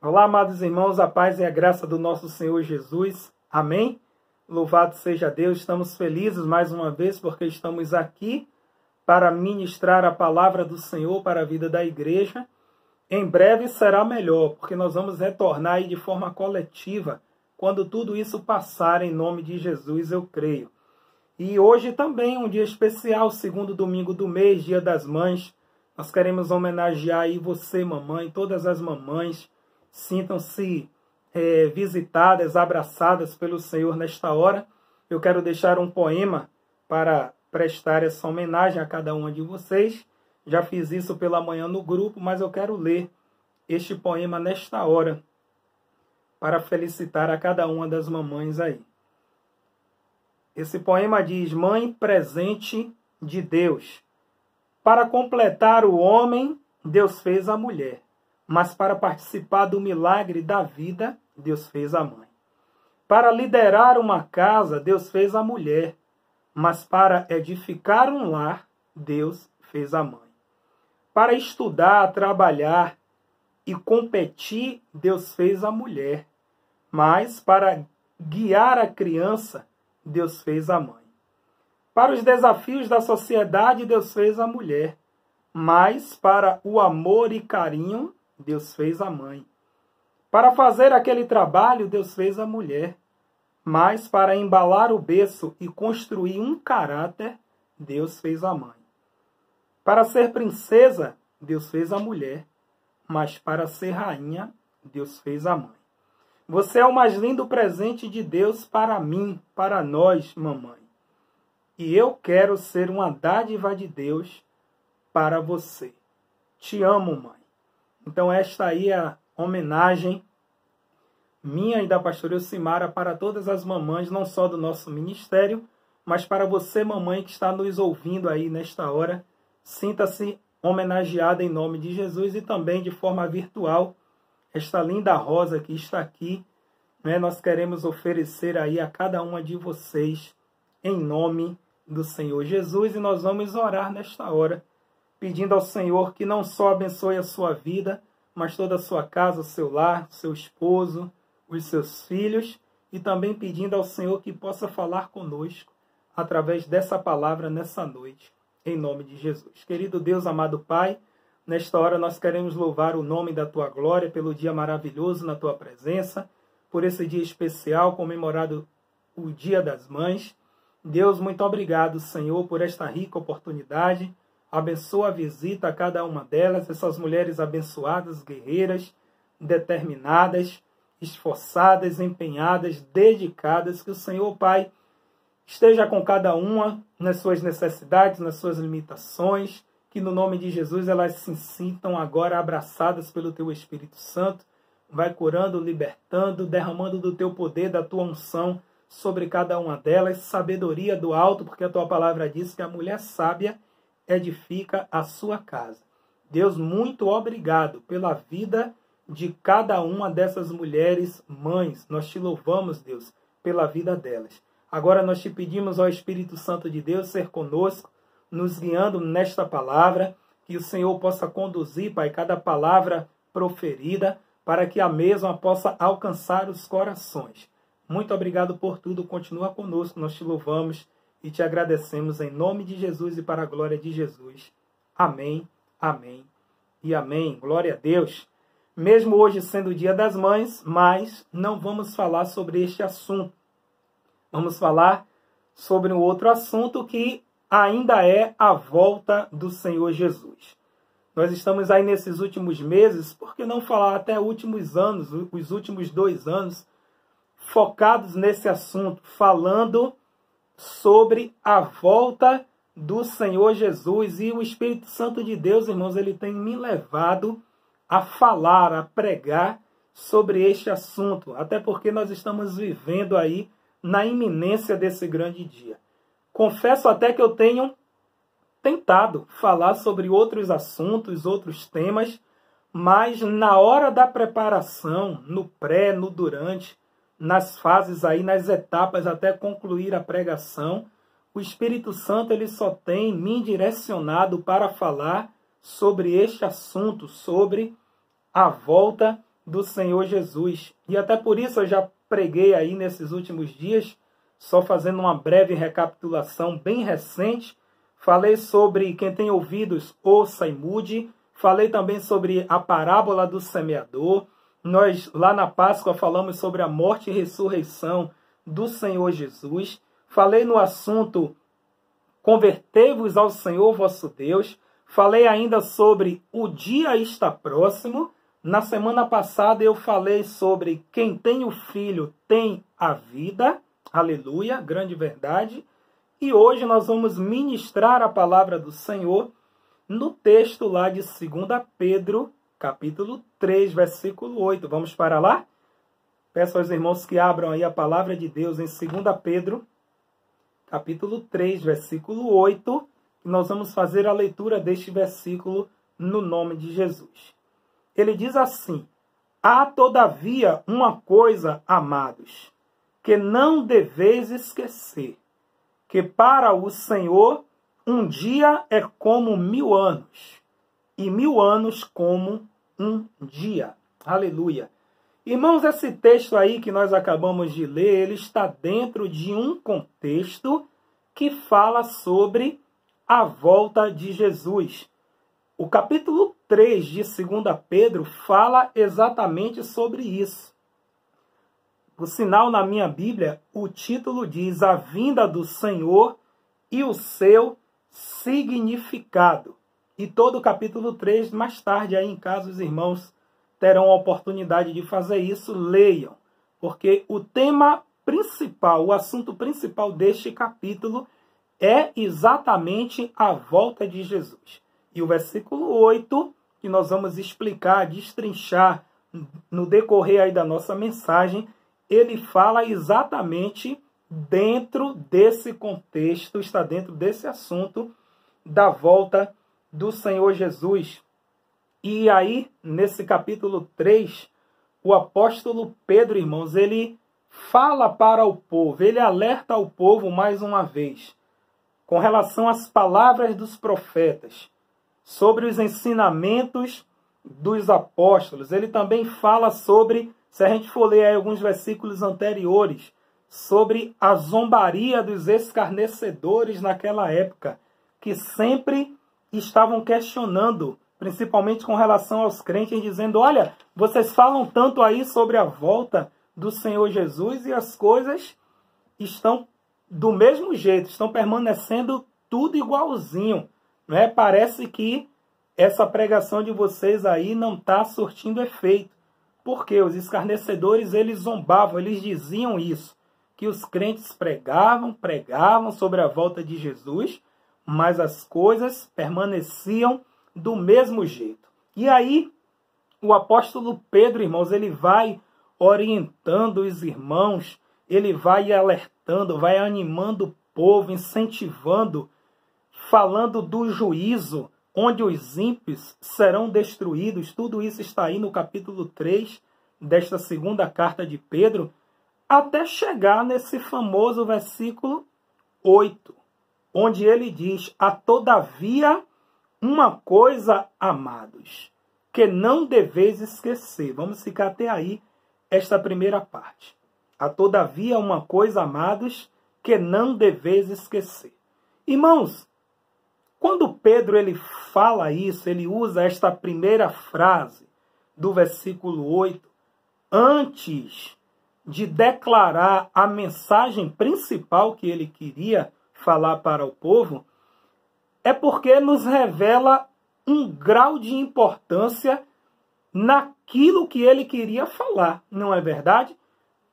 Olá, amados irmãos, a paz e a graça do nosso Senhor Jesus. Amém? Louvado seja Deus, estamos felizes mais uma vez porque estamos aqui para ministrar a palavra do Senhor para a vida da igreja. Em breve será melhor, porque nós vamos retornar aí de forma coletiva quando tudo isso passar, em nome de Jesus, eu creio. E hoje também um dia especial, segundo domingo do mês, Dia das Mães. Nós queremos homenagear aí você, mamãe, todas as mamães. Sintam-se visitadas, abraçadas pelo Senhor nesta hora. Eu quero deixar um poema para prestar essa homenagem a cada uma de vocês. Já fiz isso pela manhã no grupo, mas eu quero ler este poema nesta hora para felicitar a cada uma das mamães aí. Esse poema diz: Mãe presente de Deus. Para completar o homem, Deus fez a mulher. Mas para participar do milagre da vida, Deus fez a mãe. Para liderar uma casa, Deus fez a mulher. Mas para edificar um lar, Deus fez a mãe. Para estudar, trabalhar e competir, Deus fez a mulher. Mas para guiar a criança, Deus fez a mãe. Para os desafios da sociedade, Deus fez a mulher. Mas para o amor e carinho, Deus fez a mãe. Para fazer aquele trabalho, Deus fez a mulher. Mas para embalar o berço e construir um caráter, Deus fez a mãe. Para ser princesa, Deus fez a mulher. Mas para ser rainha, Deus fez a mãe. Você é o mais lindo presente de Deus para mim, para nós, mamãe. E eu quero ser uma dádiva de Deus para você. Te amo, mãe. Então esta aí é a homenagem minha e da pastora Elcimara para todas as mamães, não só do nosso ministério, mas para você, mamãe, que está nos ouvindo aí nesta hora. Sinta-se homenageada em nome de Jesus e também de forma virtual. Esta linda rosa que está aqui, né, nós queremos oferecer aí a cada uma de vocês em nome do Senhor Jesus. E nós vamos orar nesta hora, pedindo ao Senhor que não só abençoe a sua vida, mas toda a sua casa, o seu lar, seu esposo, os seus filhos, e também pedindo ao Senhor que possa falar conosco através dessa palavra nessa noite, em nome de Jesus. Querido Deus, amado Pai, nesta hora nós queremos louvar o nome da Tua glória pelo dia maravilhoso na Tua presença, por esse dia especial comemorado o Dia das Mães. Deus, muito obrigado, Senhor, por esta rica oportunidade. Abençoa a visita a cada uma delas, essas mulheres abençoadas, guerreiras, determinadas, esforçadas, empenhadas, dedicadas. Que o Senhor, Pai, esteja com cada uma nas suas necessidades, nas suas limitações. Que no nome de Jesus elas se sintam agora abraçadas pelo Teu Espírito Santo. Vai curando, libertando, derramando do Teu poder, da Tua unção sobre cada uma delas. Sabedoria do alto, porque a Tua palavra diz que a mulher sábia edifica a sua casa. Deus, muito obrigado pela vida de cada uma dessas mulheres mães. Nós te louvamos, Deus, pela vida delas. Agora nós te pedimos ao Espírito Santo de Deus ser conosco, nos guiando nesta palavra, que o Senhor possa conduzir, Pai, cada palavra proferida, para que a mesma possa alcançar os corações. Muito obrigado por tudo. Continua conosco, nós te louvamos e te agradecemos em nome de Jesus e para a glória de Jesus. Amém, amém e amém. Glória a Deus. Mesmo hoje sendo o Dia das Mães, mas não vamos falar sobre este assunto. Vamos falar sobre um outro assunto que ainda é a volta do Senhor Jesus. Nós estamos aí nesses últimos meses, por que não falar até últimos anos, os últimos 2 anos, focados nesse assunto, falando sobre a volta do Senhor Jesus. E o Espírito Santo de Deus, irmãos, ele tem me levado a falar, a pregar sobre este assunto, até porque nós estamos vivendo aí na iminência desse grande dia. Confesso até que eu tenho tentado falar sobre outros assuntos, outros temas, mas na hora da preparação, no pré, no durante, nas fases aí, nas etapas até concluir a pregação, o Espírito Santo ele só tem me direcionado para falar sobre este assunto, sobre a volta do Senhor Jesus. E até por isso eu já preguei aí nesses últimos dias, só fazendo uma breve recapitulação bem recente. Falei sobre quem tem ouvidos, ouça e mude. Falei também sobre a parábola do semeador. Nós, lá na Páscoa, falamos sobre a morte e ressurreição do Senhor Jesus. Falei no assunto convertei-vos ao Senhor vosso Deus. Falei ainda sobre o dia está próximo. Na semana passada eu falei sobre quem tem o Filho tem a vida. Aleluia, grande verdade. E hoje nós vamos ministrar a palavra do Senhor no texto lá de 2 Pedro, capítulo 3, versículo 8. Vamos para lá? Peço aos irmãos que abram aí a palavra de Deus em 2 Pedro, capítulo 3, versículo 8. E nós vamos fazer a leitura deste versículo no nome de Jesus. Ele diz assim: há todavia uma coisa, amados, que não deveis esquecer, que para o Senhor um dia é como 1000 anos, e 1000 anos como um dia. Aleluia. Irmãos, esse texto aí que nós acabamos de ler, ele está dentro de um contexto que fala sobre a volta de Jesus. O capítulo 3 de 2 Pedro fala exatamente sobre isso. Por sinal, na minha Bíblia, o título diz a vinda do Senhor e o seu significado. E todo o capítulo 3, mais tarde, aí em casa, os irmãos terão a oportunidade de fazer isso, leiam. Porque o tema principal, o assunto principal deste capítulo é exatamente a volta de Jesus. E o versículo 8, que nós vamos explicar, destrinchar no decorrer aí da nossa mensagem, ele fala exatamente dentro desse contexto, está dentro desse assunto da volta do Senhor Jesus. E aí, nesse capítulo 3, o apóstolo Pedro, irmãos, ele fala para o povo, ele alerta o povo mais uma vez, com relação às palavras dos profetas, sobre os ensinamentos dos apóstolos. Ele também fala sobre, se a gente for ler aí alguns versículos anteriores, sobre a zombaria dos escarnecedores naquela época, que sempre estavam questionando, principalmente com relação aos crentes, dizendo: olha, vocês falam tanto aí sobre a volta do Senhor Jesus e as coisas estão do mesmo jeito, estão permanecendo tudo igualzinho. Não é? Parece que essa pregação de vocês aí não está surtindo efeito. Porque os escarnecedores, eles zombavam, eles diziam isso, que os crentes pregavam sobre a volta de Jesus, mas as coisas permaneciam do mesmo jeito. E aí, o apóstolo Pedro, irmãos, ele vai orientando os irmãos, ele vai alertando, vai animando o povo, incentivando, falando do juízo, onde os ímpios serão destruídos. Tudo isso está aí no capítulo 3 desta segunda carta de Pedro, até chegar nesse famoso versículo 8, onde ele diz: há todavia uma coisa, amados, que não deveis esquecer. Vamos ficar até aí, esta primeira parte. Há todavia uma coisa, amados, que não deveis esquecer. Irmãos, quando Pedro ele fala isso, ele usa esta primeira frase do versículo 8, antes de declarar a mensagem principal que ele queria falar para o povo, é porque nos revela um grau de importância naquilo que ele queria falar, não é verdade?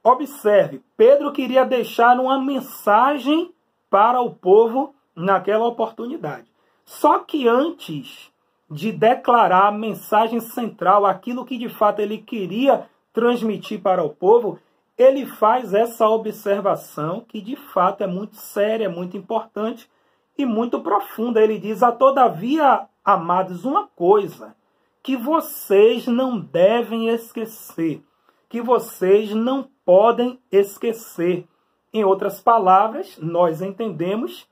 Observe, Pedro queria deixar uma mensagem para o povo naquela oportunidade. Só que antes de declarar a mensagem central, aquilo que de fato ele queria transmitir para o povo, ele faz essa observação que de fato é muito séria, muito importante e muito profunda. Ele diz: há todavia, amados, uma coisa que vocês não devem esquecer, que vocês não podem esquecer. Em outras palavras, nós entendemos,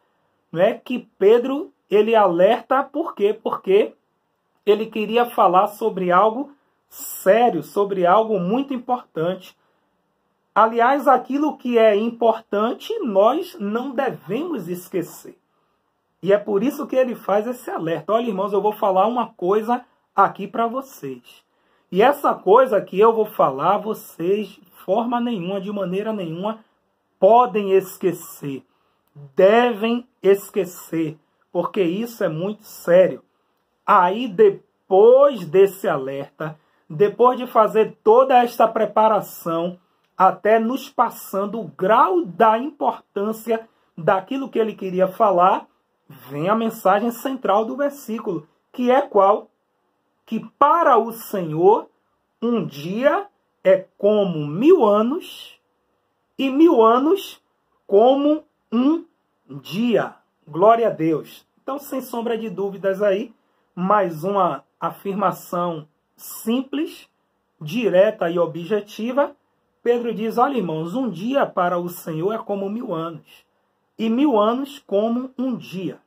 não é, que Pedro ele alerta por quê? Porque ele queria falar sobre algo sério sobre algo muito importante. Aliás, aquilo que é importante, nós não devemos esquecer. E é por isso que ele faz esse alerta. Olha, irmãos, eu vou falar uma coisa aqui para vocês. E essa coisa que eu vou falar, vocês, de forma nenhuma, de maneira nenhuma, podem esquecer. Devem esquecer, porque isso é muito sério. Aí, depois desse alerta, depois de fazer toda esta preparação, até nos passando o grau da importância daquilo que ele queria falar, vem a mensagem central do versículo, que é qual? Que para o Senhor, um dia é como 1000 anos, e 1000 anos como um dia. Glória a Deus. Então, sem sombra de dúvidas aí, mais uma afirmação simples, direta e objetiva. Pedro diz, olha, irmãos, um dia para o Senhor é como 1000 anos, e 1000 anos como um dia.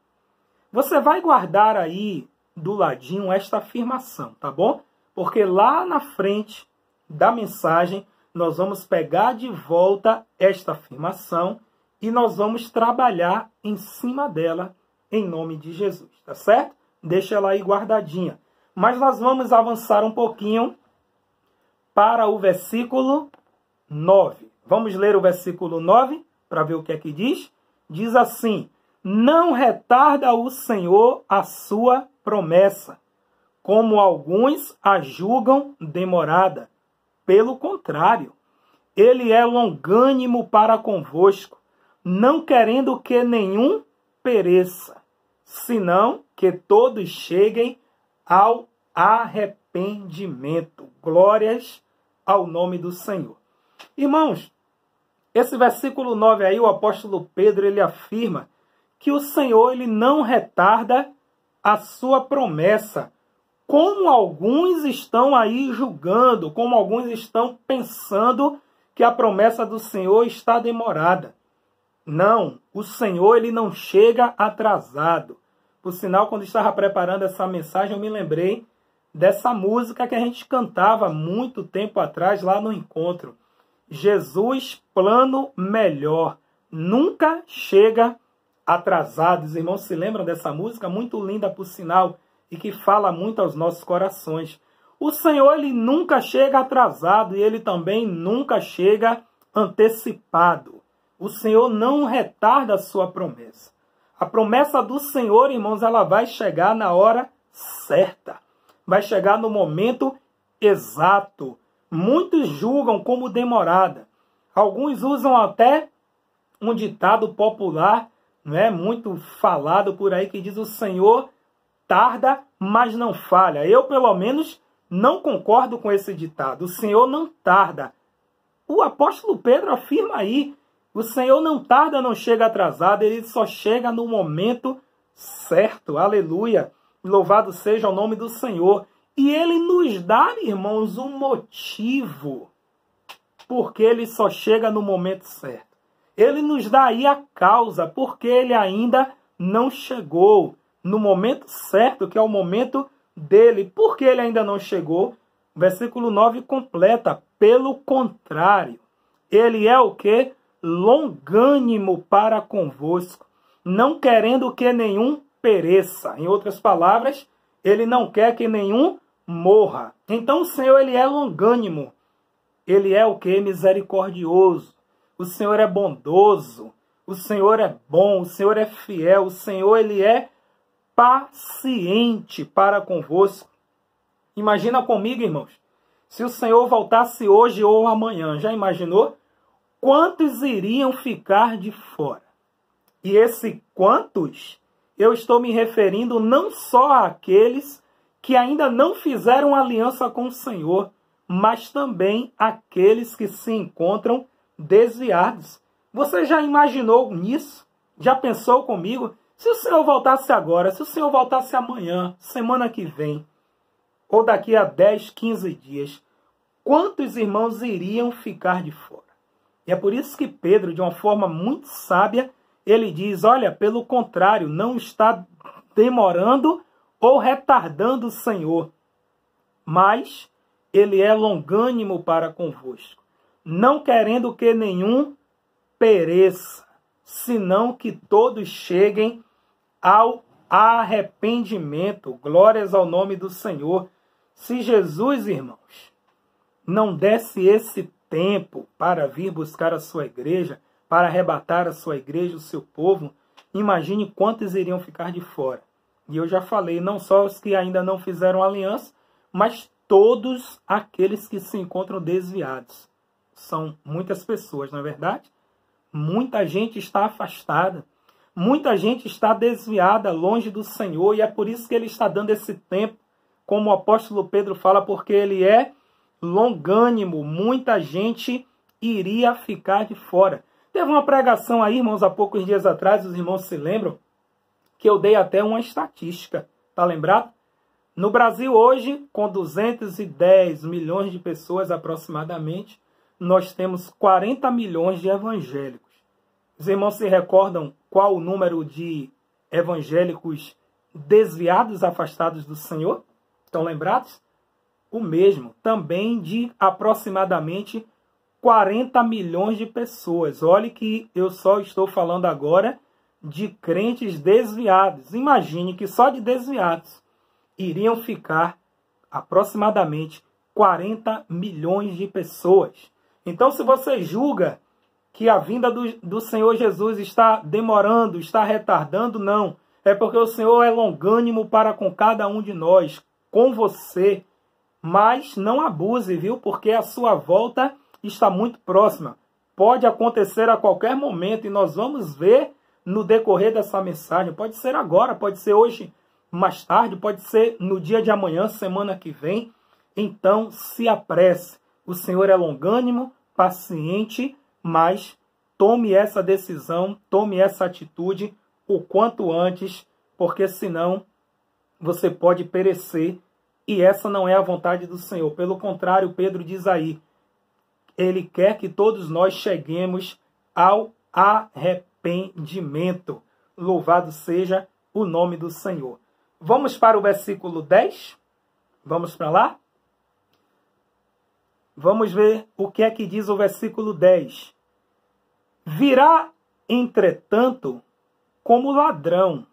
Você vai guardar aí do ladinho esta afirmação, tá bom? Porque lá na frente da mensagem, nós vamos pegar de volta esta afirmação e nós vamos trabalhar em cima dela, em nome de Jesus, tá certo? Deixa ela aí guardadinha. Mas nós vamos avançar um pouquinho para o versículo 9. Vamos ler o versículo 9 para ver o que é que diz. Diz assim, não retarda o Senhor a sua promessa, como alguns a julgam demorada. Pelo contrário, ele é longânimo para convosco, não querendo que nenhum pereça, senão que todos cheguem ao arrependimento. Glórias ao nome do Senhor. Irmãos, esse versículo 9 aí, o apóstolo Pedro, ele afirma que o Senhor, ele não retarda a sua promessa, como alguns estão aí julgando, como alguns estão pensando que a promessa do Senhor está demorada. Não, o Senhor, ele não chega atrasado. Por sinal, quando estava preparando essa mensagem, eu me lembrei dessa música que a gente cantava muito tempo atrás lá no encontro. Jesus, plano melhor, nunca chega atrasado. Os irmãos se lembram dessa música? Muito linda, por sinal, e que fala muito aos nossos corações. O Senhor, ele nunca chega atrasado e ele também nunca chega antecipado. O Senhor não retarda a sua promessa. A promessa do Senhor, irmãos, ela vai chegar na hora certa. Vai chegar no momento exato. Muitos julgam como demorada. Alguns usam até um ditado popular, não é, muito falado por aí, que diz: o Senhor tarda, mas não falha. Eu, pelo menos, não concordo com esse ditado. O Senhor não tarda. O apóstolo Pedro afirma aí: o Senhor não tarda, não chega atrasado, ele só chega no momento certo. Aleluia! Louvado seja o nome do Senhor. E ele nos dá, irmãos, um motivo porque ele só chega no momento certo. Ele nos dá aí a causa porque ele ainda não chegou no momento certo, que é o momento dele. Por que ele ainda não chegou? O versículo 9 completa: pelo contrário, ele é o quê? Longânimo para convosco, não querendo que nenhum pereça. Em outras palavras, ele não quer que nenhum morra. Então o Senhor, ele é longânimo. Ele é o quê? Misericordioso. O Senhor é bondoso. O Senhor é bom. O Senhor é fiel. O Senhor, ele é paciente para convosco. Imagina comigo, irmãos, se o Senhor voltasse hoje ou amanhã. Já imaginou? Quantos iriam ficar de fora? E esse quantos, eu estou me referindo não só àqueles que ainda não fizeram aliança com o Senhor, mas também àqueles que se encontram desviados. Você já imaginou nisso? Já pensou comigo? Se o Senhor voltasse agora, se o Senhor voltasse amanhã, semana que vem, ou daqui a 10, 15 dias, quantos irmãos iriam ficar de fora? E é por isso que Pedro, de uma forma muito sábia, ele diz: olha, pelo contrário, não está demorando ou retardando o Senhor, mas ele é longânimo para convosco, não querendo que nenhum pereça, senão que todos cheguem ao arrependimento. Glórias ao nome do Senhor. Se Jesus, irmãos, não desse esse tempo para vir buscar a sua igreja, para arrebatar a sua igreja, o seu povo, imagine quantos iriam ficar de fora. E eu já falei, não só os que ainda não fizeram aliança, mas todos aqueles que se encontram desviados. São muitas pessoas, não é verdade? Muita gente está afastada. Muita gente está desviada, longe do Senhor. E é por isso que ele está dando esse tempo, como o apóstolo Pedro fala, porque ele é longânimo. Muita gente iria ficar de fora. Teve uma pregação aí, irmãos, há poucos dias atrás, os irmãos se lembram, que eu dei até uma estatística. Tá lembrado? No Brasil hoje, com 210 milhões de pessoas aproximadamente, nós temos 40 milhões de evangélicos. Os irmãos se recordam qual o número de evangélicos desviados, afastados do Senhor? Estão lembrados? O mesmo, também de aproximadamente 40 milhões de pessoas. Olhe que eu só estou falando agora de crentes desviados. Imagine que só de desviados iriam ficar aproximadamente 40 milhões de pessoas. Então, se você julga que a vinda do Senhor Jesus está demorando, está retardando, não. É porque o Senhor é longânimo para com cada um de nós, com você. Mas não abuse, viu? Porque a sua volta está muito próxima. Pode acontecer a qualquer momento e nós vamos ver no decorrer dessa mensagem. Pode ser agora, pode ser hoje mais tarde, pode ser no dia de amanhã, semana que vem. Então, se apresse. O Senhor é longânimo, paciente, mas tome essa decisão, tome essa atitude o quanto antes, porque senão você pode perecer e essa não é a vontade do Senhor. Pelo contrário, Pedro diz aí, ele quer que todos nós cheguemos ao arrependimento. Louvado seja o nome do Senhor. Vamos para o versículo 10? Vamos para lá? Vamos ver o que é que diz o versículo 10. Virá, entretanto, como ladrão,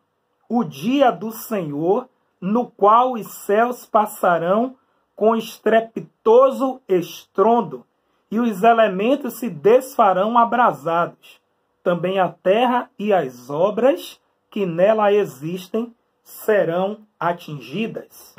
o dia do Senhor, no qual os céus passarão com estrepitoso estrondo, e os elementos se desfarão abrasados. Também a terra e as obras que nela existem serão atingidas.